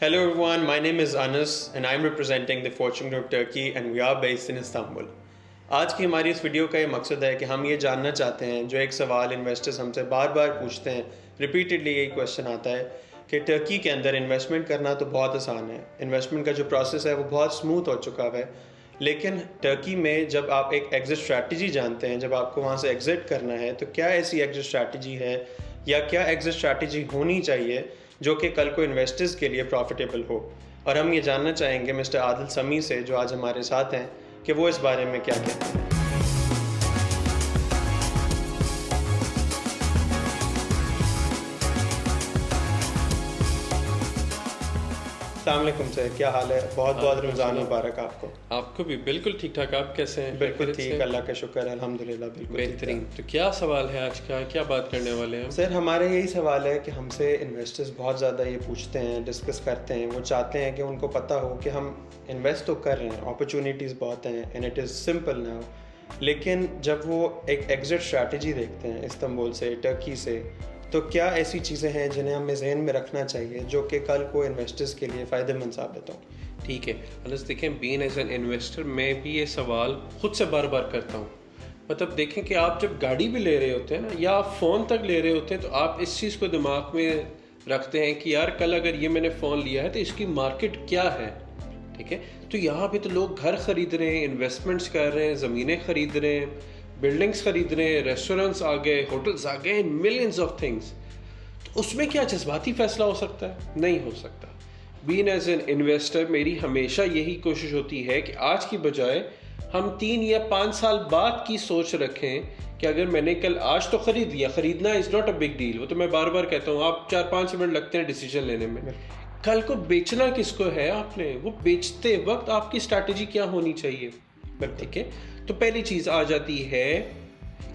Hello everyone, my name is Anas and I'm representing the Fortune Group Turkey and we are based in Istanbul. आज की हमारी इस video का ये मकसद है कि हम ये जानना चाहते हैं, जो एक सवाल इन्वेस्टर्स हमसे बार बार पूछते हैं, रिपीटेडली यही क्वेश्चन आता है कि टर्की के अंदर इन्वेस्टमेंट करना तो बहुत आसान है, इन्वेस्टमेंट का जो प्रोसेस है वो बहुत स्मूथ हो चुका है, लेकिन टर्की में जब आप एक एग्जिट स्ट्रैटेजी जानते हैं, जब आपको वहाँ से एग्जिट करना है, तो क्या ऐसी एग्जिट स्ट्रैटेजी है या क्या एग्जिट स्ट्रैटेजी होनी चाहिए जो कि कल को इन्वेस्टर्स के लिए प्रॉफिटेबल हो। और हम ये जानना चाहेंगे मिस्टर आदिल समी से, जो आज हमारे साथ हैं, कि वो इस बारे में क्या कहते हैं। अस्सलाम वालेकुम सर, क्या हाल है? बहुत बहुत रमज़ान मुबारक आपको। आपको भी बिल्कुल ठीक ठाक। आप कैसे हैं? बिल्कुल ठीक, अल्लाह का शुक्र है, अल्हम्दुलिल्लाह बिल्कुल बेहतरीन। तो क्या सवाल है आज का, क्या बात करने वाले हैं? सर हमारा यही सवाल है कि हमसे इन्वेस्टर्स बहुत ज़्यादा ये पूछते हैं, डिस्कस करते हैं, वो चाहते हैं कि उनको पता हो कि हम इन्वेस्ट तो कर रहे हैं, अपॉर्चुनिटीज़ बहुत हैं and it is simple now, लेकिन जब वो एक एग्जिट स्ट्रैटेजी देखते हैं इस्तांबुल से, टर्की से, तो क्या ऐसी चीज़ें हैं जिन्हें हमें जहन में रखना चाहिए जो कि कल को इन्वेस्टर्स के लिए फ़ायदेमंद साबित हो? ठीक है अनस, देखें, बीइंग एज एन इन्वेस्टर मैं भी ये सवाल खुद से बार बार करता हूँ। मतलब देखें कि आप जब गाड़ी भी ले रहे होते हैं ना, या आप फ़ोन तक ले रहे होते हैं, तो आप इस चीज़ को दिमाग में रखते हैं कि यार कल अगर ये मैंने फ़ोन लिया है तो इसकी मार्केट क्या है। ठीक है, तो यहाँ पे तो लोग घर ख़रीद रहे हैं, इन्वेस्टमेंट्स कर रहे हैं, ज़मीनें ख़रीद रहे हैं, बिल्डिंग्स खरीद रहे हैं, रेस्टोरेंट्स आ गए, होटल्स आ गए, मिलियंस ऑफ थिंग्स। तो उसमें क्या जज्बाती फैसला हो सकता है? नहीं हो सकता। बीइंग एज एन इन्वेस्टर मेरी हमेशा यही कोशिश होती है कि आज की बजाय हम 3 या 5 साल बाद की सोच रखें कि अगर मैंने कल आज तो खरीद लिया, खरीदना is not a big deal, वो तो मैं बार बार कहता हूँ, आप 4-5 मिनट लगते हैं डिसीजन लेने में। कल को बेचना किसको है आपने, वो बेचते वक्त आपकी स्ट्रैटेजी क्या होनी चाहिए। ठीक है, तो पहली चीज़ आ जाती है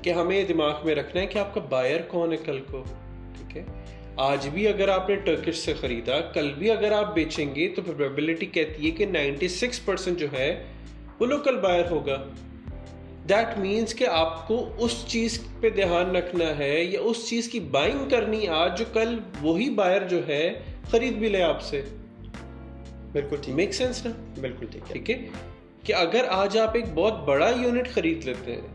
कि हमें दिमाग में रखना है कि आपका बायर कौन है कल को। ठीक है, आज भी अगर आपने टर्किश से ख़रीदा, कल भी अगर आप बेचेंगे तो प्रोबेबिलिटी कहती है कि 96% जो है वो लोकल बायर होगा। दैट मीन्स कि आपको उस चीज़ पे ध्यान रखना है या उस चीज़ की बाइंग करनी आज, जो कल वही बायर जो है ख़रीद भी ले आपसे। बिल्कुल ठीक, मेक सेंस ना? बिल्कुल ठीक है। ठीक है कि अगर आज आप एक बहुत बड़ा यूनिट खरीद लेते हैं,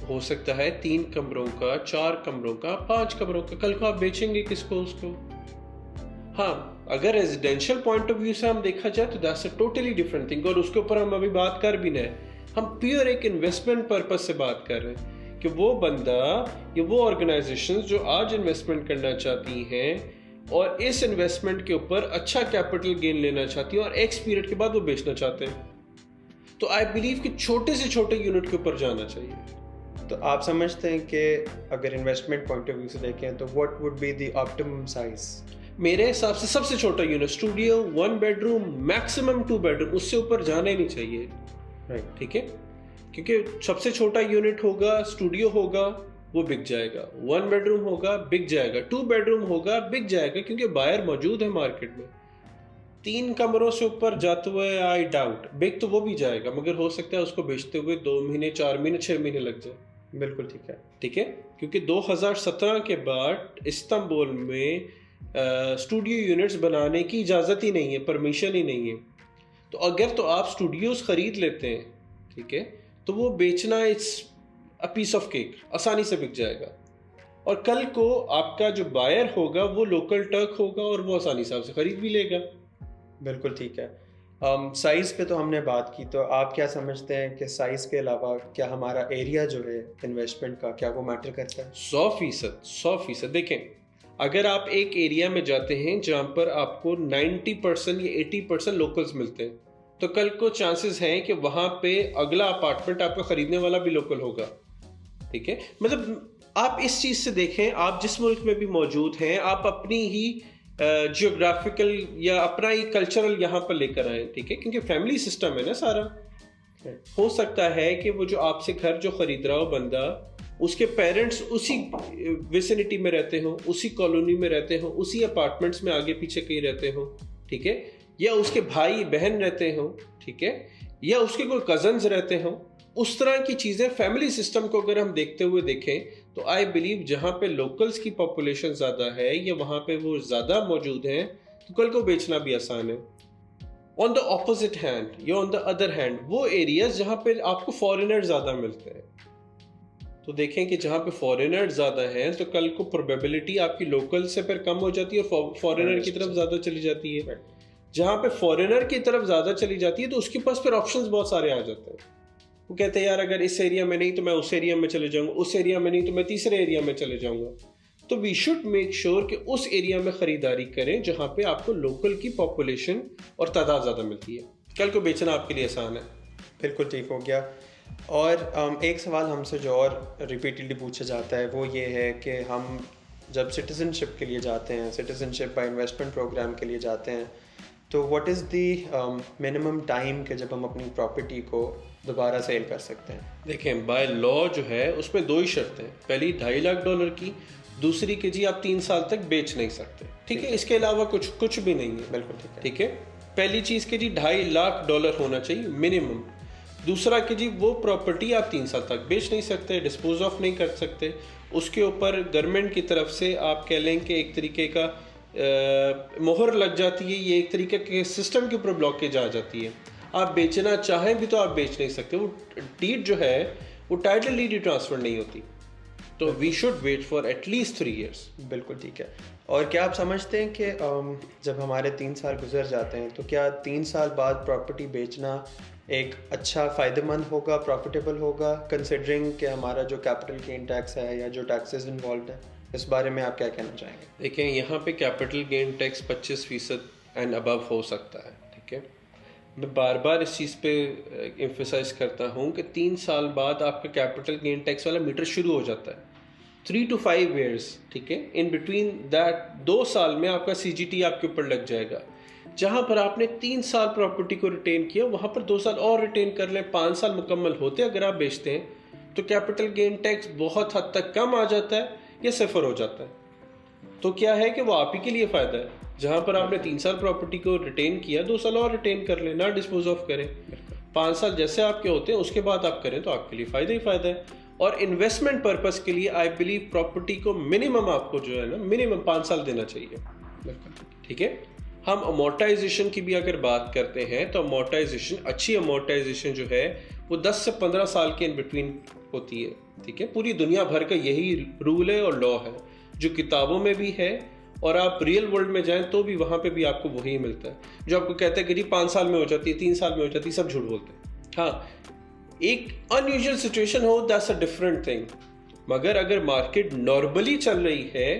हो सकता है 3 कमरों का, 4 कमरों का, 5 कमरों का, कल को आप बेचेंगे किसको उसको? हाँ, अगर रेजिडेंशियल पॉइंट ऑफ व्यू से हम देखा जाए तो that's a totally different thing, और उसके ऊपर हम अभी बात कर भी नहीं, हम प्योर एक इन्वेस्टमेंट पर्पस से बात कर रहे हैं कि वो बंदा या वो ऑर्गेनाइजेशंस जो आज इन्वेस्टमेंट करना चाहती हैं और इस इन्वेस्टमेंट के ऊपर अच्छा कैपिटल गेन लेना चाहती है और एक्स पीरियड के बाद वो बेचना चाहते हैं, तो आई बिलीव कि छोटे से छोटे यूनिट के ऊपर जाना चाहिए। तो आप समझते हैं कि अगर इन्वेस्टमेंट पॉइंट ऑफ व्यू से देखें तो what would be the optimum size? मेरे हिसाब से सबसे छोटा unit, studio, 1 bedroom, maximum 2 bedroom, उससे ऊपर जाना ही नहीं चाहिए। राइट, ठीक है, क्योंकि सबसे छोटा यूनिट होगा, स्टूडियो होगा, वो बिक जाएगा, 1 बेडरूम होगा, बिक जाएगा, 2 बेडरूम होगा, बिक जाएगा, क्योंकि बायर मौजूद है मार्केट में। 3 कमरों से ऊपर जाते हुए आई डाउट, बिक तो वो भी जाएगा, मगर हो सकता है उसको बेचते हुए 2 महीने, 4 महीने, 6 महीने लग जाए। बिल्कुल ठीक है। ठीक है, क्योंकि 2017 के बाद इस्तांबुल में स्टूडियो यूनिट्स बनाने की इजाज़त ही नहीं है, परमिशन ही नहीं है। तो अगर तो आप स्टूडियोज ख़रीद लेते हैं, ठीक है, तो वो बेचना it's a piece of cake, आसानी से बिक जाएगा, और कल को आपका जो बायर होगा वो लोकल टर्क होगा और वो आसानी से आपसे ख़रीद भी लेगा। बिल्कुल ठीक है। साइज़ पे तो हमने बात की, तो आप क्या समझते हैं कि साइज़ के अलावा क्या हमारा एरिया जो है इन्वेस्टमेंट का, क्या वो मैटर करता है? 100%। देखें, अगर आप एक एरिया में जाते हैं जहाँ पर आपको 90% या 80% लोकल्स मिलते हैं, तो कल को चांसेस हैं कि वहाँ पे अगला अपार्टमेंट आपका ख़रीदने वाला भी लोकल होगा। ठीक है, मतलब आप इस चीज़ से देखें, आप जिस मुल्क में भी मौजूद हैं, आप अपनी ही जियोग्राफिकल या अपना ही कल्चरल यहाँ पर लेकर आए। ठीक है, क्योंकि फैमिली सिस्टम है ना सारा। हो सकता है कि वो जो आपसे घर जो ख़रीद रहा हो बंदा, उसके पेरेंट्स उसी विसिनिटी में रहते हों, उसी कॉलोनी में रहते हों, उसी अपार्टमेंट्स में आगे पीछे कहीं रहते हों। ठीक है, या उसके भाई बहन रहते हों। ठीक है, या उसके कोई कज़न्स रहते हों। उस तरह की चीज़ें, फैमिली सिस्टम को अगर हम देखते हुए देखें तो आई बिलीव जहाँ पे लोकल्स की पॉपुलेशन ज़्यादा है या वहाँ पे वो ज़्यादा मौजूद हैं, तो कल को बेचना भी आसान है। ऑन द ऑपोजिट हैंड या ऑन द अदर हैंड वो एरियाज जहाँ पे आपको फॉरेनर ज़्यादा मिलते हैं, तो देखें कि जहाँ पे फॉरेनर ज़्यादा हैं तो कल को प्रोबेबिलिटी आपकी लोकल से फिर कम हो जाती है और फॉरेनर की तरफ ज़्यादा चली जाती है। जहाँ पे फॉरेनर की तरफ ज़्यादा चली जाती है तो उसके पास फिर ऑप्शंस बहुत सारे आ जाते हैं। वो कहते हैं यार अगर इस एरिया में नहीं तो मैं उस एरिया में चले जाऊँगा, उस एरिया में नहीं तो मैं तीसरे एरिया में चले जाऊँगा। तो वी शुड मेक श्योर कि उस एरिया में ख़रीदारी करें जहाँ पे आपको लोकल की पॉपुलेशन और तादाद ज़्यादा मिलती है। कल को बेचना आपके लिए आसान है। बिल्कुल ठीक हो गया। और एक सवाल हमसे जो और रिपीटेडली पूछा जाता है वो ये है कि हम जब सिटीज़नशिप के लिए जाते हैं, सिटीज़नशिप बाय इन्वेस्टमेंट प्रोग्राम के लिए जाते हैं, तो what is the minimum time के जब हम अपनी प्रॉपर्टी को दोबारा सेल कर सकते हैं? देखें बाय लॉ जो है उसमें 2 ही शर्तें हैं। पहली $2.5 लाख की, दूसरी कि जी आप 3 साल तक बेच नहीं सकते। ठीक है, इसके अलावा कुछ भी नहीं है। बिल्कुल ठीक है। ठीक है, पहली चीज़ कि जी $2.5 लाख होना चाहिए मिनिमम। दूसरा कि जी वो प्रॉपर्टी आप 3 साल तक बेच नहीं सकते, डिस्पोज ऑफ नहीं कर सकते। उसके ऊपर गवर्नमेंट की तरफ से आप कह लें कि एक तरीके का मोहर लग जाती है, ये एक तरीके के सिस्टम के ऊपर ब्लॉकेज आ जाती है। आप बेचना चाहें भी तो आप बेच नहीं सकते। वो डीड जो है वो टाइटल डीड ट्रांसफर नहीं होती। तो we should wait for at least 3 years। बिल्कुल ठीक है। और क्या आप समझते हैं कि जब हमारे 3 साल गुजर जाते हैं तो क्या 3 साल बाद प्रॉपर्टी बेचना एक अच्छा फ़ायदेमंद होगा, प्रॉफिटेबल होगा, कंसिडरिंग कि हमारा जो कैपिटल गेन टैक्स है या जो टैक्सेस इन्वॉल्व है, इस बारे में आप क्या कहना चाहेंगे? देखें यहाँ पे capital gain tax 25% and above हो सकता है। ठीक है, मैं बार बार इस चीज़ पे एम्फेसाइज करता हूँ कि 3 साल बाद आपका कैपिटल गेन टैक्स वाला मीटर शुरू हो जाता है। 3 to 5 years, ठीक है, इन बिटवीन दैट 2 साल में आपका CGT आपके ऊपर लग जाएगा। जहाँ पर आपने 3 साल प्रॉपर्टी को रिटेन किया वहाँ पर 2 साल और रिटेन कर लें, 5 साल मुकम्मल होते अगर आप बेचते हैं तो कैपिटल गेन टैक्स बहुत हद तक कम आ जाता है या सिफर हो जाता है। तो क्या है कि वो आप ही के लिए फ़ायदा है। जहाँ पर आपने 3 साल प्रॉपर्टी को रिटेन किया, 2 साल और रिटेन कर लें, ना डिस्पोज ऑफ करें। 5 साल जैसे आपके होते हैं उसके बाद आप करें तो आपके लिए फ़ायदा ही फ़ायदा है। और इन्वेस्टमेंट पर्पस के लिए आई बिलीव प्रॉपर्टी को मिनिमम आपको जो है ना मिनिमम 5 साल देना चाहिए। ठीक है, हम अमोर्टाइजेशन की भी अगर बात करते हैं तो अमोर्टाइजेशन, अच्छी अमोर्टाइजेशन जो है वो 10 से 15 साल के इन बिटवीन होती है। ठीक है, पूरी दुनिया भर का यही रूल है और लॉ है जो किताबों में भी है और आप रियल वर्ल्ड में जाएं तो भी वहाँ पे भी आपको वही मिलता है। जो आपको कहता है कि जी 5 साल में हो जाती है, 3 साल में हो जाती है, सब झूठ बोलते हैं। हाँ, एक अनयूजुअल सिचुएशन हो दैट्स अ डिफरेंट थिंग, मगर अगर मार्केट नॉर्मली चल रही है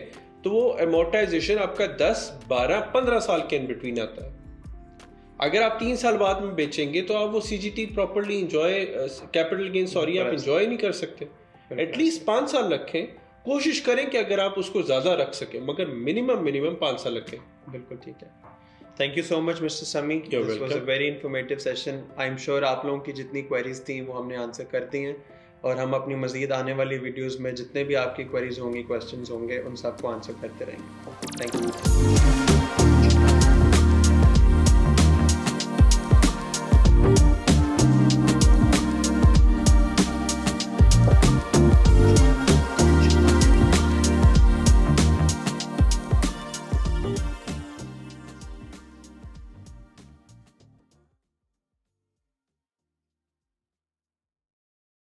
तो वो अमोर्टाइजेशन आपका 10, 12, 15 साल के इन बिटवीन आता है। अगर आप 3 साल बाद में बेचेंगे तो आप वो CGT properly enjoy, capital gain sorry, आप इंजॉय नहीं कर सकते। एटलीस्ट 5 साल रखें, कोशिश करें कि अगर आप उसको ज़्यादा रख सकें, मगर मिनिमम 5 साल रखें। बिल्कुल ठीक है। Thank you so much mister Sami, this was a very informative session. I am sure आप लोगों की जितनी क्वेरीज थी वो हमने आंसर कर दी हैं और हम अपनी मज़ीद आने वाली वीडियोस में जितने भी आपकी क्वेरीज होंगी, क्वेश्चंस होंगे, उन सबको आंसर करते रहेंगे। Thank you.